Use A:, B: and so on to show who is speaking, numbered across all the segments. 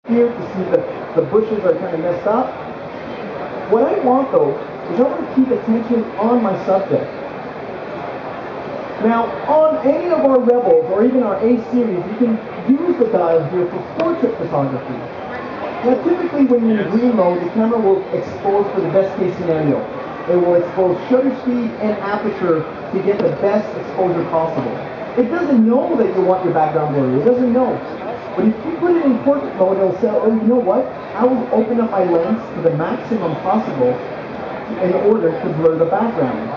A: here to see the bushes are kind of messed up. What I want though is I want to keep attention on my subject. Now, on any of our Rebels or even our A series, you can use the dial here for portrait photography. Now, typically when you're in green mode, the camera will expose for the best case scenario. It will expose shutter speed and aperture to get the best exposure possible. It doesn't know that you want your background blurry. It doesn't know. But if you put it in portrait mode, it'll say, oh, you know what? I will open up my lens to the maximum possible in order to blur the background.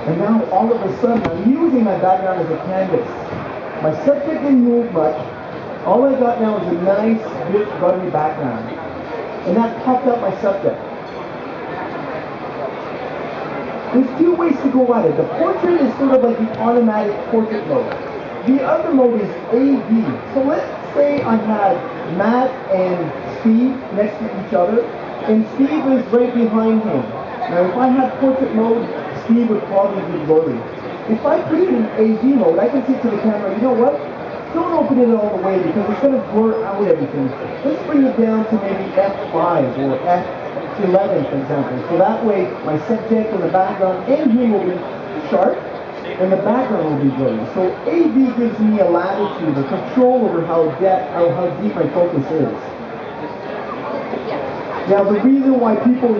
A: And now all of a sudden, I'm using my background as a canvas. My subject didn't move much. All I got now is a nice, rich, buttery background. And that popped up my subject. There's two ways to go at it. The portrait is sort of like the automatic portrait mode. The other mode is AV. So let's say I had Matt and Steve next to each other, and Steve is right behind him. Now if I had portrait mode, Steve would probably be blurry. If I put it in AV mode, I can say to the camera, you know what? Don't open it all the way because it's going to blur out everything. Let's bring it down to maybe F5 or F11, for example. So that way, my subject in the background and him will be sharp, and the background will be blurry. So AV gives me a latitude, a control over how deep my focus is. Now, the reason why people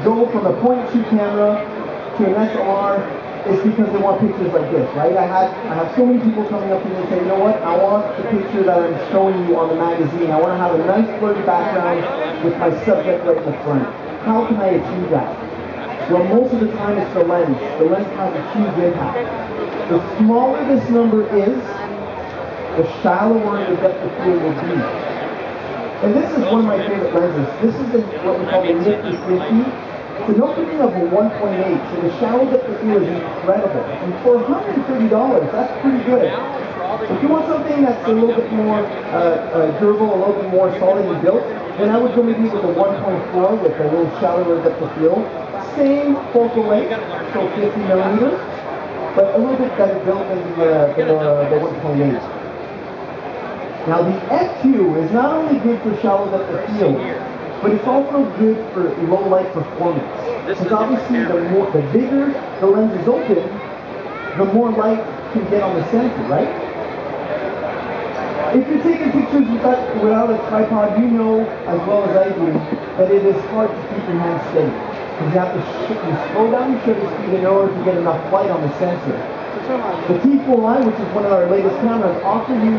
A: go from a point-and-shoot camera to an SLR is because they want pictures like this, right? I have so many people coming up to me and saying, you know what, I want the picture that I'm showing you on the magazine. I want to have a nice blurry background with my subject right in the front. How can I achieve that? Well, most of the time it's the lens. The lens has a huge impact. The smaller this number is, the shallower the depth of field will be. And this is one of my favorite lenses. This is what we call the Nifty 50. It's an opening of a 1.8, so the shallow depth of field is incredible. And for $130, that's pretty good. If you want something that's a little bit more durable, a little bit more solidly built, then I would go maybe with a 1.4 with a little shallower depth of field. Same focal length, so 50 millimeters, but a little bit better built than the 1.8. Now the F2 is not only good for shallow depth of field, but it's also good for low light performance. Because obviously the bigger the lens is open, the more light can get on the sensor, right? If you're taking pictures without a tripod, you know as well as I do that it is hard to keep your hand steady. Because you have to slow down your shutter speed in order to get enough light on the sensor. The T4i, which is one of our latest cameras, offer you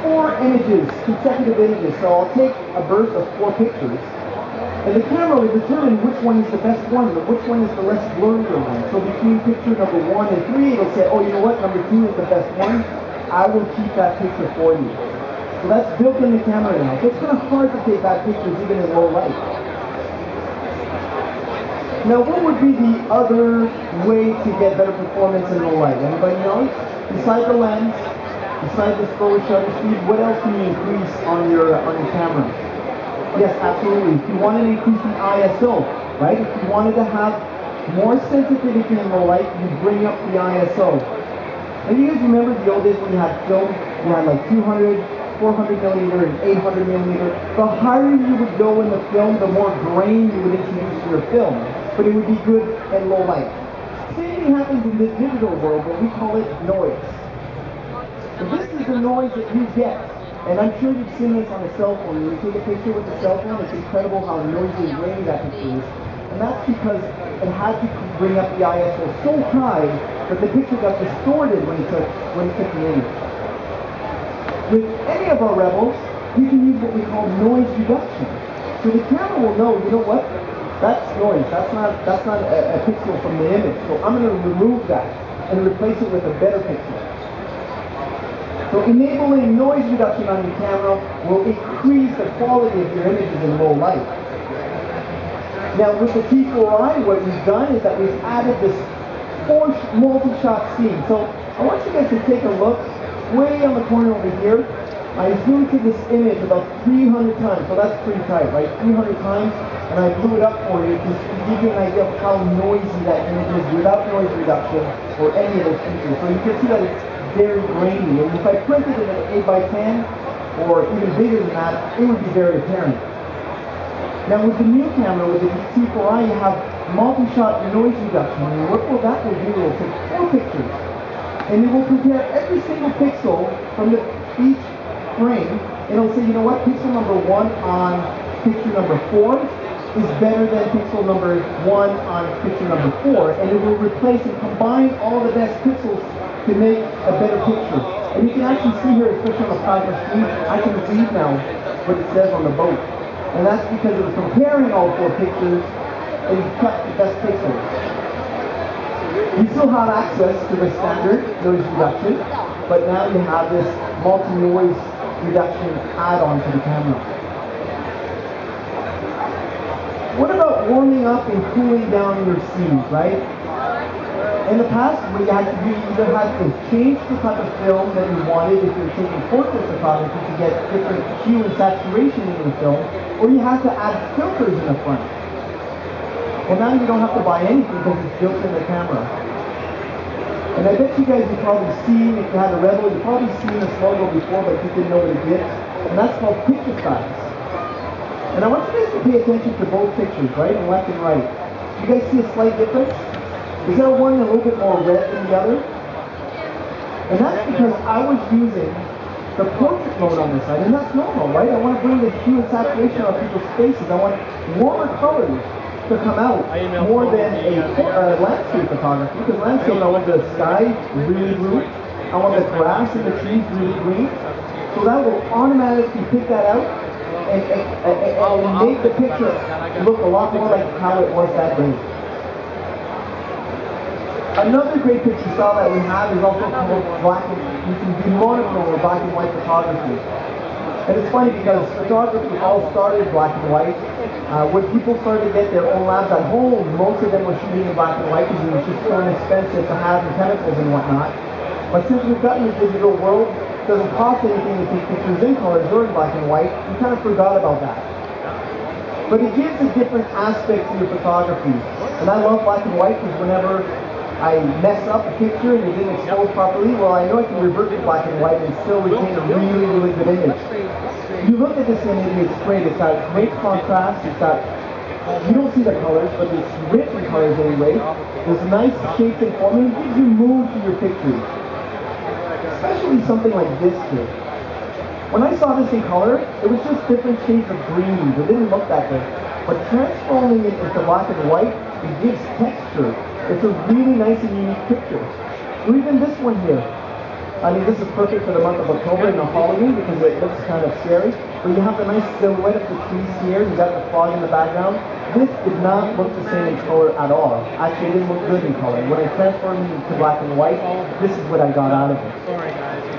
A: 4 images, consecutive images. So I'll take a burst of 4 pictures, and the camera will determine which one is the best one, or which one is the less blurry one. So between picture number 1 and 3, it'll say, oh, you know what, number 2 is the best one. I will keep that picture for you. So that's built in the camera now. So it's kind of hard to take bad pictures even in low light. Now, what would be the other way to get better performance in low light? Anybody know? Besides the lens, besides the slower shutter speed, what else can you increase on your camera? Yes, absolutely. If you wanted to increase the ISO, right? If you wanted to have more sensitivity in low light, you bring up the ISO. And you guys remember the old days when you had film? You had like 200, 400 millimeter, and 800 millimeter. The higher you would go in the film, the more grain you would introduce to your film. But it would be good at low light. Same thing happens in the digital world, but we call it noise. So this is the noise that you get. And I'm sure you've seen this on a cell phone. When you take a picture with a cell phone, it's incredible how noisy and grainy that picture is. And that's because it had to bring up the ISO so high that the picture got distorted when it took the image. With any of our Rebels, you can use what we call noise reduction. So the camera will know, you know what? That's noise. That's not a pixel from the image. So I'm going to remove that and replace it with a better pixel. So enabling noise reduction on your camera will increase the quality of your images in low light. Now with the T4i, what we've done is that we've added this multi-shot scene. So I want you guys to take a look way on the corner over here. I zoomed to this image about 300 times, so that's pretty tight, right? 300 times, and I blew it up for you just to give you an idea of how noisy that image is without noise reduction or any of those features. So you can see that it's very grainy, and if I printed it at 8x10, or even bigger than that, it would be very apparent. Now with the new camera, with the T4i, you have multi-shot noise reduction. And what will that will do? It will take 4 pictures, and it will compare every single pixel from each frame, and it'll say, you know what, pixel number 1 on picture number 4 is better than pixel number 1 on picture number 4, and it will replace and combine all the best pixels to make a better picture. And you can actually see here, especially on the plasma screen, I can read now what it says on the boat. And that's because it was comparing all 4 pictures and you kept the best pixels. You still have access to the standard noise reduction, but now you have this multi-noise reduction add-on to the camera. What about warming up and cooling down your scenes, right? In the past, what you had to do, you either had to change the type of film that you wanted if you're taking portrait photography to get different hue and saturation in the film, or you had to add filters in the front. Well, now you don't have to buy anything because it's built in the camera. And I bet you guys have probably seen, if you had a Rebel, you've probably seen this logo before, but you didn't know what it did. And that's called picture size. And I want you guys to pay attention to both pictures, right? And left and right. You guys see a slight difference? Is there one a little bit more red than the other? And that's because I was using the portrait mode on this side, and that's normal, right? I want to bring the hue and saturation on people's faces. I want warmer colors to come out more than a landscape photography, because landscape, I want the sky really blue, I want the grass and the trees really green, so that will automatically pick that out and make the picture look a lot more like how it was that day. Another great picture style that we have is also called black and you can do monochrome or black and white photography. And it's funny because photography all started black and white. When people started to get their own labs at home, most of them were shooting in black and white because it was just so inexpensive to have the chemicals and whatnot. But since we've gotten the digital world, it doesn't cost anything to take pictures in colors or in black and white. We kind of forgot about that. But it gives a different aspect to your photography. And I love black and white because whenever I mess up a picture and it didn't expose properly, well, I know I can revert to black and white and still retain a really, really good image. You look at this image, it's great. It's got great contrast. It's got, you don't see the colors, but it's rich in colors anyway. There's nice shapes and form, and it gives you mood to your pictures. Especially something like this here. When I saw this in color, it was just different shades of greens. It didn't look that good. But transforming it into black and white, it gives texture. It's a really nice and unique picture. Or even this one here. I mean, this is perfect for the month of October and Halloween because it looks kind of scary. But you have the nice silhouette of the trees here. You got the fog in the background. This did not look the same in color at all. Actually, it didn't look good in color. When I transformed it to black and white, this is what I got out of it.